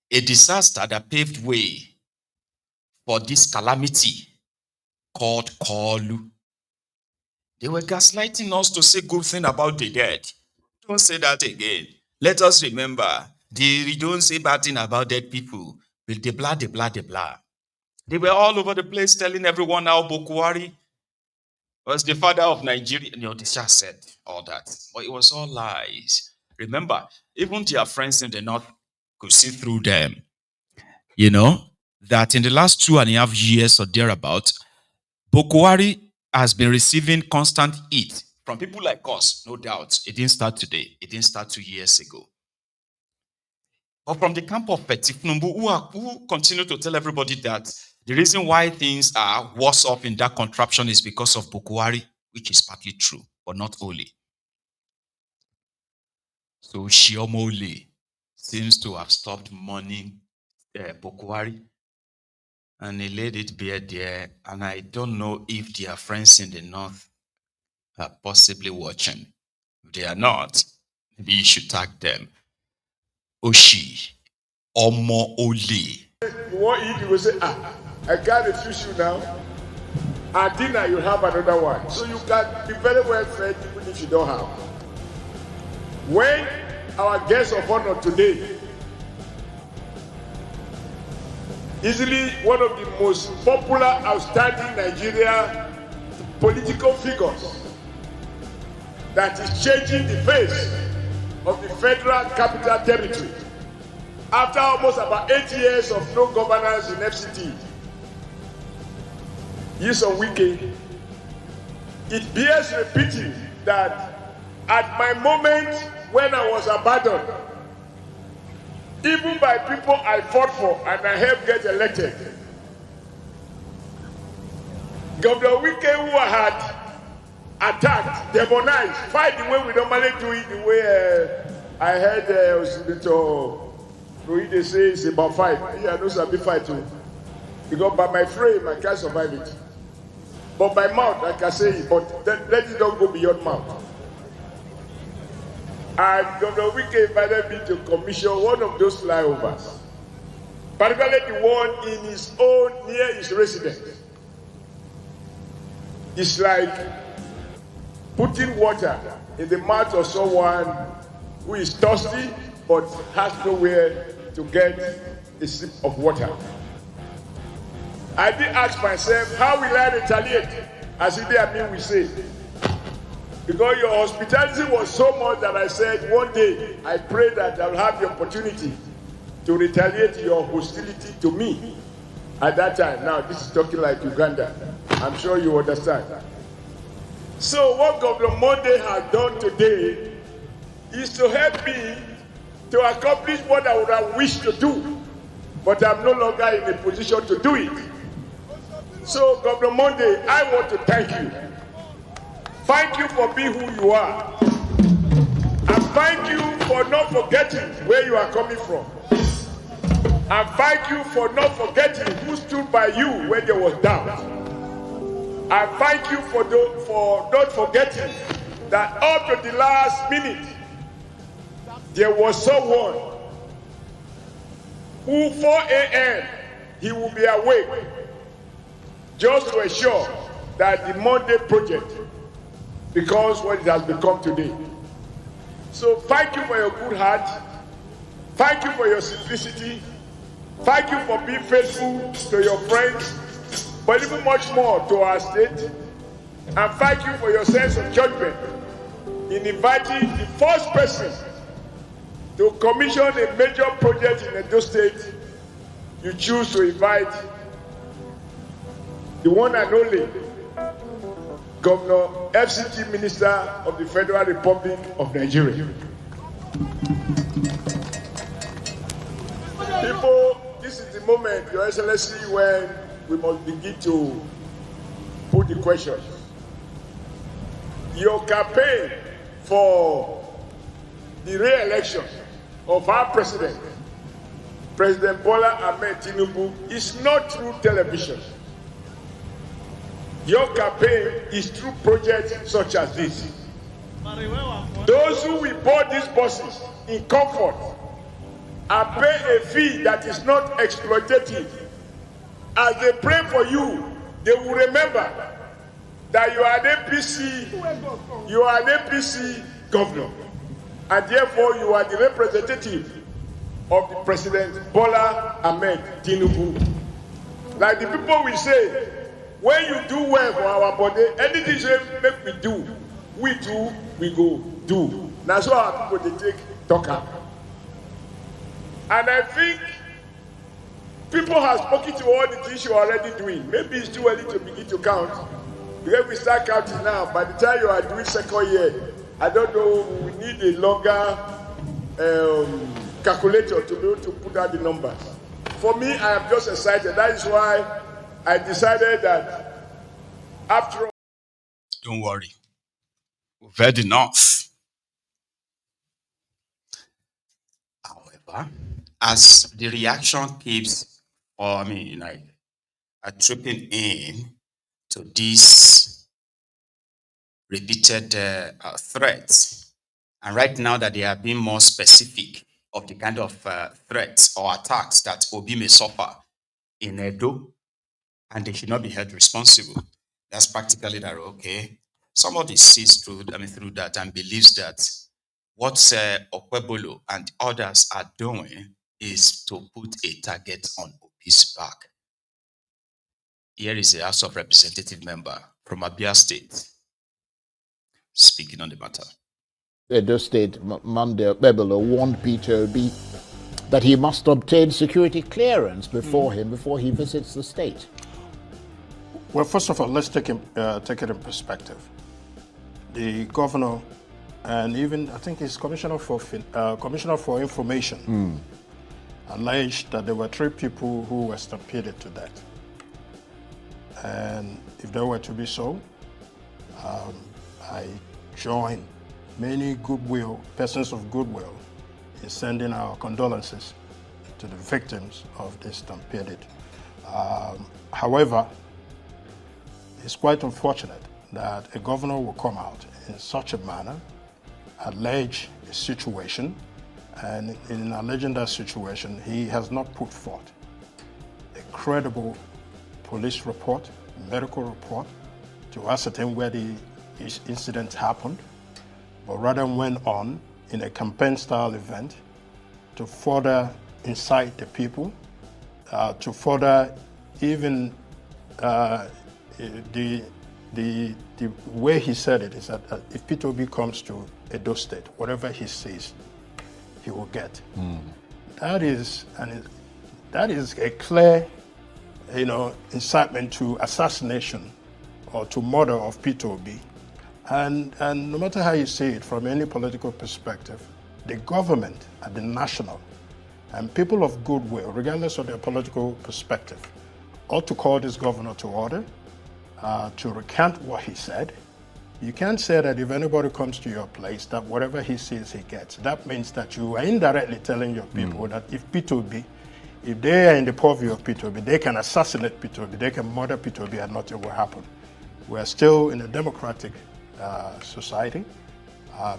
disaster that paved way for this calamity called Kolu. They were gaslighting us to say good thing about the dead. Don't say that again. Let us remember, they don't say bad thing about dead people. They blah, they blah, they blah. They were all over the place telling everyone how Buhari was the father of Nigeria. They just said all that. But it was all lies. Remember, even their friends in the north could see through them. That in the last 2.5 years or thereabout, Buhari has been receiving constant heat from people like us, no doubt. It didn't start today. It didn't start 2 years ago. But from the camp of Petifnumbu, who continue to tell everybody that the reason why things are worse off in that contraption is because of Buhari, which is partly true, but not only. So Oshi-Omo-Ole seems to have stopped mourning Buhari, and he laid it bare there. And I don't know if their friends in the north are possibly watching. If they are not, maybe you should tag them. Oshi-Omo-Ole. What you will say, I got a fish now. At dinner, you have another one. So you can be very well fed even if you don't have. When our guest of honor today, easily one of the most popular, outstanding Nigeria political figures that is changing the face of the Federal Capital Territory after almost about 8 years of no governance in FCT. Years of Wike. It bears repeating that at my moment when I was abandoned, even by people I fought for and I helped get elected, Governor Wike, who had attacked, demonized, fight the way we normally do it, the way I heard Ruide say it's about fight. Yeah, I know it's a big fight too. Because by my frame, I can't survive it. But by mouth, I can say it, but let it not go beyond mouth. And Governor Wike invited me to commission one of those flyovers, particularly the one in his own, near his residence. It's like putting water in the mouth of someone who is thirsty but has nowhere to get a sip of water. I did ask myself, how will I retaliate? As Ide Amin will say. Because your hospitality was so much that I said, one day, I pray that I will have the opportunity to retaliate your hostility to me at that time. Now, this is talking like Uganda. I'm sure you understand. So what Governor Monday has done today is to help me to accomplish what I would have wished to do, but I'm no longer in a position to do it. So, Governor Monday, I want to thank you. Thank you for being who you are. And thank you for not forgetting where you are coming from. And thank you for not forgetting who stood by you when there was doubt. And thank you for not forgetting that up to the last minute, there was someone who 4 a.m. he will be awake just to ensure that the Monday project becomes what it has become today. So thank you for your good heart. Thank you for your simplicity. Thank you for being faithful to your friends, but even much more to our state. And thank you for your sense of judgment in inviting the first person to commission a major project in Edo State. You choose to invite the one and only Governor FCT Minister of the Federal Republic of Nigeria. People, this is the moment, Your Excellency, when we must begin to put the questions. Your campaign for the re-election of our president, President Bola Ahmed Tinubu, is not through television. Your campaign is through projects such as this. Those who will board these buses in comfort and pay a fee that is not exploitative. As they pray for you, they will remember that you are an APC governor, and therefore you are the representative of the President Bola Ahmed Tinubu. Like the people will say, when you do well for our body, anything you make we do, we go do. That's how our people they take talker. And I think people have spoken to all the things you are already doing. Maybe it's too early to begin to count. Because we start counting now, by the time you are doing second year, I don't know, we need a longer calculator to be able to put out the numbers. For me, I am just excited. That is why I decided that after all. Don't worry. We've heard enough. However, as the reaction keeps, tripping in to these repeated threats, and right now that they are being more specific of the kind of threats or attacks that Obi may suffer in Edo, and they should not be held responsible. That's practically that, okay. Somebody sees through that and believes that what Okwebolo and others are doing is to put a target on Obi's back. Here is a House of Representative member from Abia State speaking on the matter. Edo State Monday Bebelo warned Peter Obi that he must obtain security clearance before he visits the state. Well, first of all, let's take it in perspective. The governor and even I think his commissioner for information alleged that there were 3 people who were stampeded to death. And if there were to be so, I join many persons of goodwill in sending our condolences to the victims of this stampede. However, it's quite unfortunate that a governor will come out in such a manner, allege a situation, and in alleging that situation, he has not put forth a credible police report, medical report, to ascertain where the incident happened, but rather went on in a campaign-style event to further incite the people, to further even the way he said it is that if Peter Obi comes to Edo State, whatever he says, he will get. That is a clear, incitement to assassination or to murder of Peter Obi. And no matter how you see it from any political perspective, the government at the national and people of goodwill, regardless of their political perspective, ought to call this governor to order, to recant what he said. You can't say that if anybody comes to your place, that whatever he says he gets. That means that you are indirectly telling your people that if Peter Obi, if they are in the purview of Peter Obi, they can assassinate Peter Obi, they can murder Peter Obi and nothing will happen. We're still in a democratic society.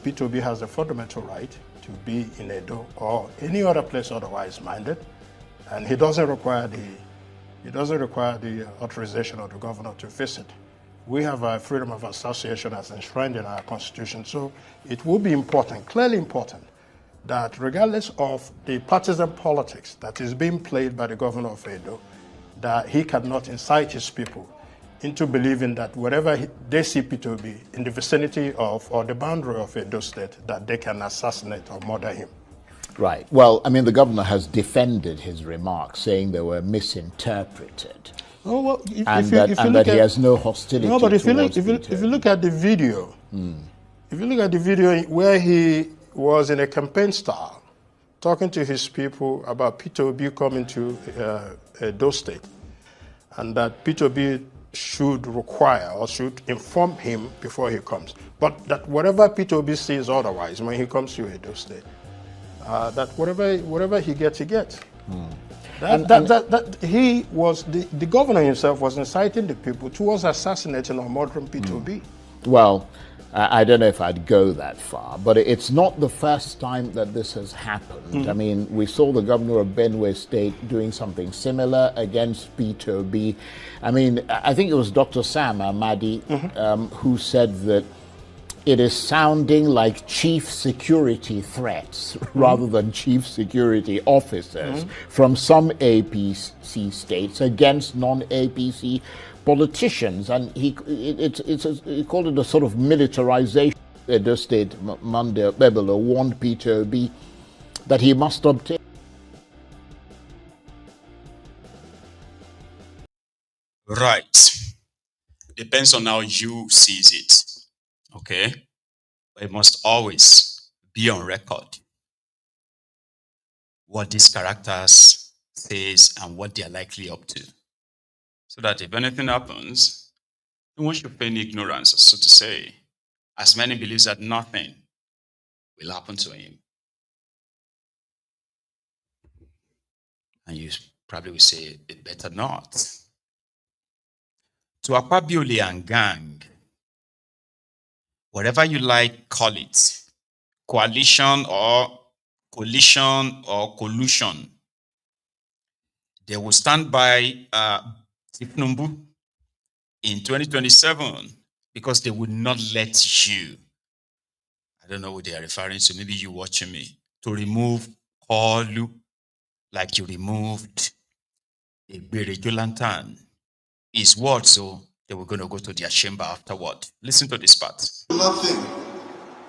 Peter Obi has the fundamental right to be in Edo or any other place otherwise minded, and he doesn't require the authorization of the governor to visit. We have a freedom of association as enshrined in our constitution, so it will be important, clearly important, that regardless of the partisan politics that is being played by the governor of Edo, that he cannot incite his people into believing that wherever they see Peter Obi in the vicinity of or the boundary of Edo State, that they can assassinate or murder him. Right. Well, the governor has defended his remarks, saying they were misinterpreted. Oh, well, he has no hostility. No, but if you look at the video, where he was in a campaign style, talking to his people about Peter Obi coming to Edo State, and that Peter Obi should require or should inform him before he comes, but that whatever Peter Obi says otherwise when he comes to Edo State, that whatever he gets, he gets. The governor himself was inciting the people towards assassinating or murdering Peter Obi. Well, I don't know if I'd go that far, but it's not the first time that this has happened. I mean, we saw the governor of Benue State doing something similar against Peter Obi. I mean, I think it was Dr. Sam Amadi who said that it is sounding like chief security threats rather than chief security officers from some APC states against non-APC politicians, and he called it a sort of militarization. Edo State Monday Bebelo warned Peter Obi that he must obtain. Right. Depends on how you sees it. Okay. But it must always be on record what these characters says and what they are likely up to. So that if anything happens, no one should feign ignorance, so to say, as many believes that nothing will happen to him. And you probably will say it better not. To Akwabiole and gang, whatever you like, call it, coalition or collision or collusion, they will stand by Tifnumbu in 2027 because they will not let you, I don't know what they are referring to, maybe you watching me, to remove Olu like you removed a Jolantan. His word, so they were going to go to their chamber afterward. Listen to this part. Do not think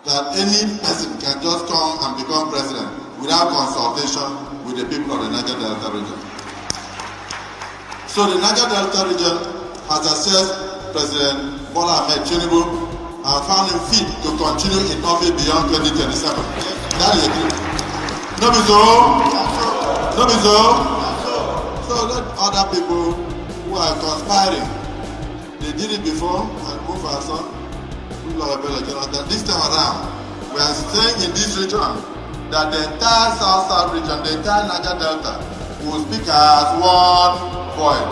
that any person can just come and become president without consultation with the people of the Niger Delta region. So the Niger Delta region has assessed President Bola Ahmed Tinubu and found him fit to continue in office beyond 2027. That is a good. No be so. No be so. So let other people who are conspiring, they did it before and move our son. This time around, we are staying in this region that the entire South region, the entire Niger Delta, will speak as one point.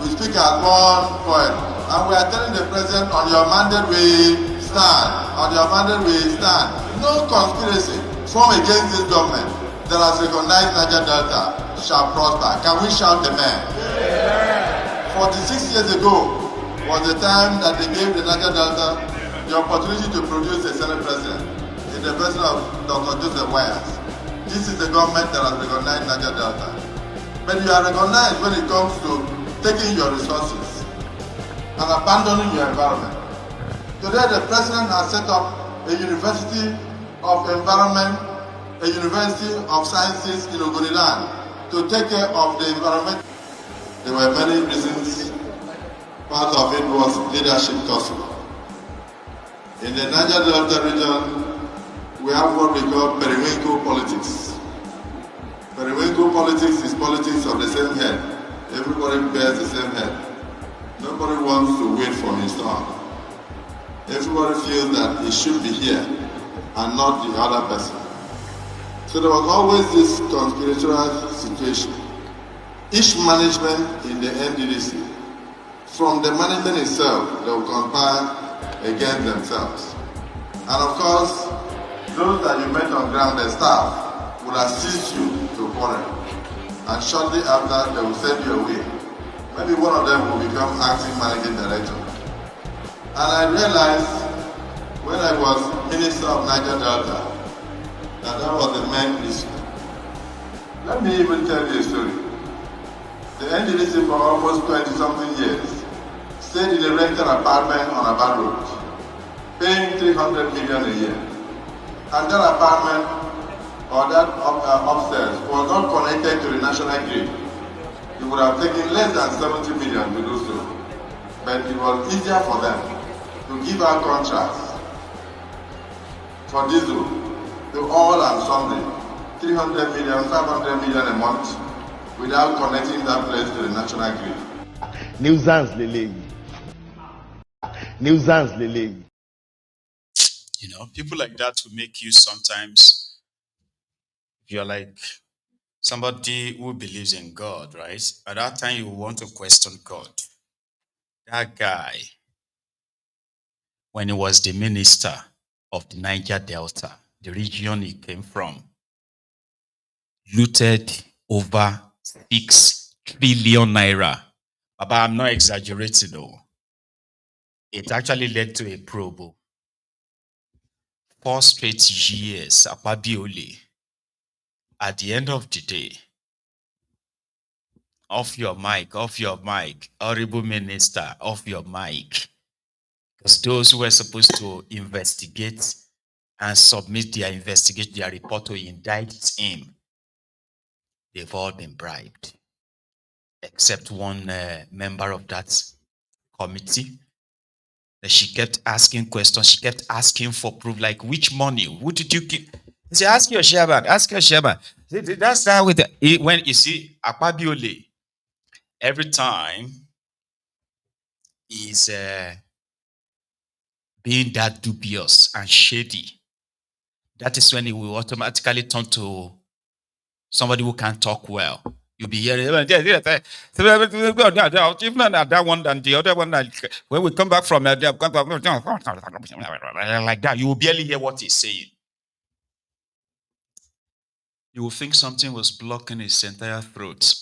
We speak as one point. And we are telling the president, on your mandate we stand. On your mandate we stand. No conspiracy formed against this government that has recognized Niger Delta shall prosper. Can we shout amen? Yeah. 46 years ago was the time that they gave the Niger Delta the opportunity to produce a Senate president in the person of Dr. Joseph Wise. This is the government that has recognized Niger Delta. But you are recognized when it comes to taking your resources and abandoning your environment. Today the president has set up a university of environment, a university of sciences in Ogoniland to take care of the environment. There were many reasons. Part of it was leadership tussle. In the Niger Delta region, we have what we call periwinkle politics. Periwinkle politics is politics of the same head. Everybody bears the same head. Nobody wants to wait for his turn. Everybody feels that he should be here and not the other person. So there was always this conspiratorial situation. Each management in the NDDC, from the management itself, they will conspire against themselves. And of course, those that you met on ground, the staff, will assist you to quarrel. And shortly after, they will send you away. Maybe one of them will become acting managing director. And I realized when I was Minister of Niger Delta that was the main issue. Let me even tell you a story. The NDDC for almost 20-something years stayed in a rental apartment on a bad road, paying 300 million a year. And that apartment or that upstairs was not connected to the national grid. It would have taken less than 70 million to do so. But it was easier for them to give out contracts for diesel to all and sundry, 300 million, 500 million a month, without connecting that place to the national grid. Nuisance Lele. Nuisance Lele. You know, people like that will make you sometimes, you're like somebody who believes in God, right? At that time, you want to question God. That guy, when he was the minister of the Niger Delta, the region he came from, looted over 6 trillion naira. But I'm not exaggerating though. It actually led to a probe. 4 straight years, Oshi-Omo-Ole. At the end of the day, off your mic, honorable minister, off your mic. Because those who were supposed to investigate and submit their investigation, their report to indict him, they've all been bribed, except one member of that committee. She kept asking questions. She kept asking for proof, like which money? Who did you give? He said, ask your chairman. Ask your chairman. That's that with when you see Oshi-Omo-Ole, every time he's being that dubious and shady, that is when he will automatically turn to somebody who can't talk well. You'll be hearing, that one and the other one. When we come back from like that, you will barely hear what he's saying. You will think something was blocking his entire throat.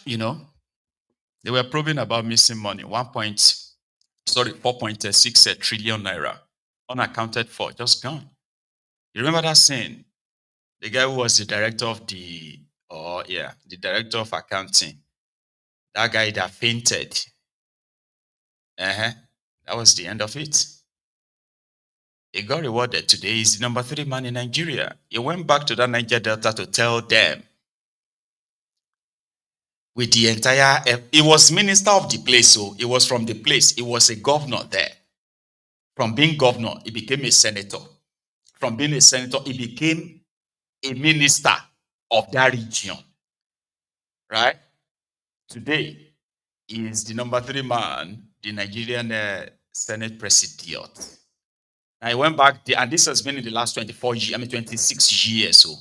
You know, they were probing about missing money. 4.6 trillion naira, unaccounted for, just gone. You remember that saying? The guy who was the director of the director of accounting, that guy that fainted. That was the end of it. He got rewarded today. He's the number 3 man in Nigeria. He went back to that Niger Delta to tell them with the entire, he was minister of the place, so he was from the place. He was a governor there. From being governor, he became a senator. From being a senator, he became a minister of that region. Right? Today, he is the number 3 man, the Nigerian Senate President. I went back there, and this has been in the last 26 years. So,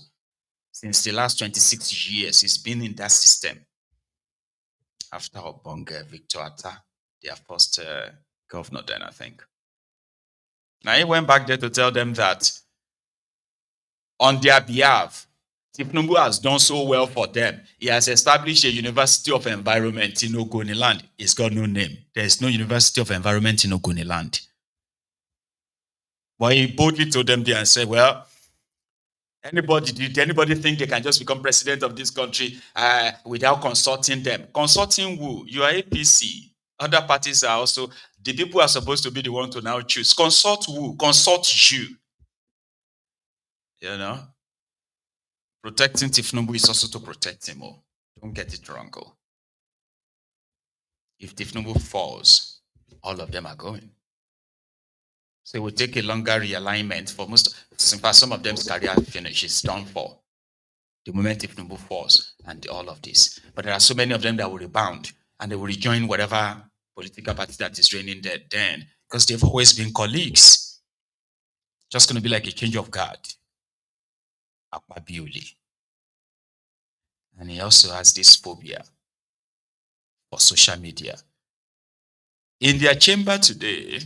since the last 26 years, he's been in that system. After Obonga, Victor Atta, their first governor then, I think. Now, he went back there to tell them that on their behalf, Tinubu has done so well for them. He has established a University of Environment in Ogoniland. It's got no name. There is no University of Environment in Ogoniland. But he boldly told them there and said, well, did anybody think they can just become president of this country without consulting them? Consulting who? You are APC. Other parties are also, the people are supposed to be the one to now choose. Consult who? Consult you. You know? Protecting Tinubu is also to protect him. Oh. Don't get it wrong. Oh. If Tinubu falls, all of them are going. So it will take a longer realignment for some of them's career finish is done for. The moment Tinubu falls and all of this. But there are so many of them that will rebound and they will rejoin whatever political party that is reigning there then, because they've always been colleagues. Just going to be like a change of guard. Oshi-Omo-Ole. And he also has this phobia for social media. In their chamber today,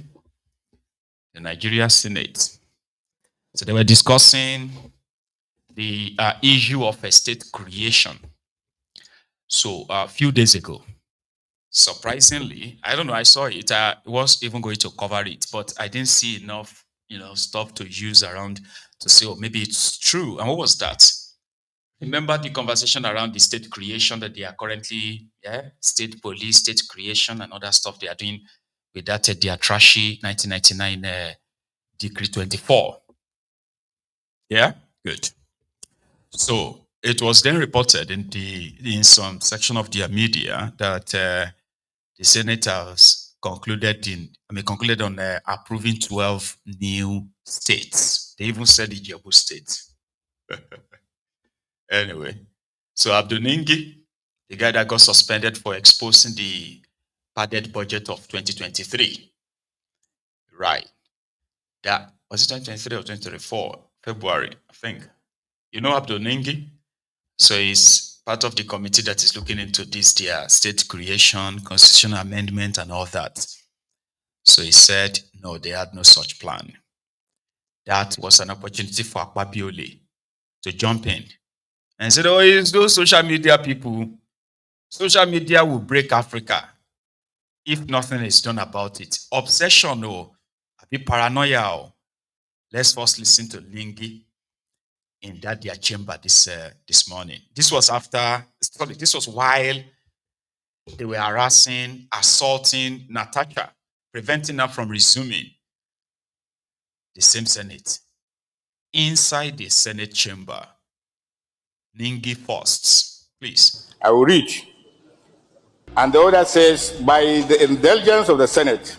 the Nigeria Senate, so they were discussing the issue of estate creation. So a few days ago, surprisingly, I don't know, I saw it. I was even going to cover it, but I didn't see enough, stuff to use around to say, oh, maybe it's true. And what was that? Remember the conversation around the state creation that they are currently, state police, state creation, and other stuff they are doing with that their trashy 1999 Decree 24. Yeah, good. So it was then reported in some section of their media that the senators concluded on approving 12 new states. They even said the Ijebu state. Anyway, so Abdul-Ningi, the guy that got suspended for exposing the padded budget of 2023, right? That was it 2023 or 2024? February, I think. You know Abdul-Ningi? So he's part of the committee that is looking into this, their state creation, constitutional amendment, and all that. So he said, no, they had no such plan. That was an opportunity for Akpabio-Ole to jump in and said, oh, it's those social media people. Social media will break Africa if nothing is done about it. Obsession or a bit paranoia. Let's first listen to Lingi in that their chamber this morning. This was while they were harassing, assaulting Natasha, preventing her from resuming the same Senate. Inside the Senate chamber, Lingi first, please. I will reach. And the order says, by the indulgence of the Senate,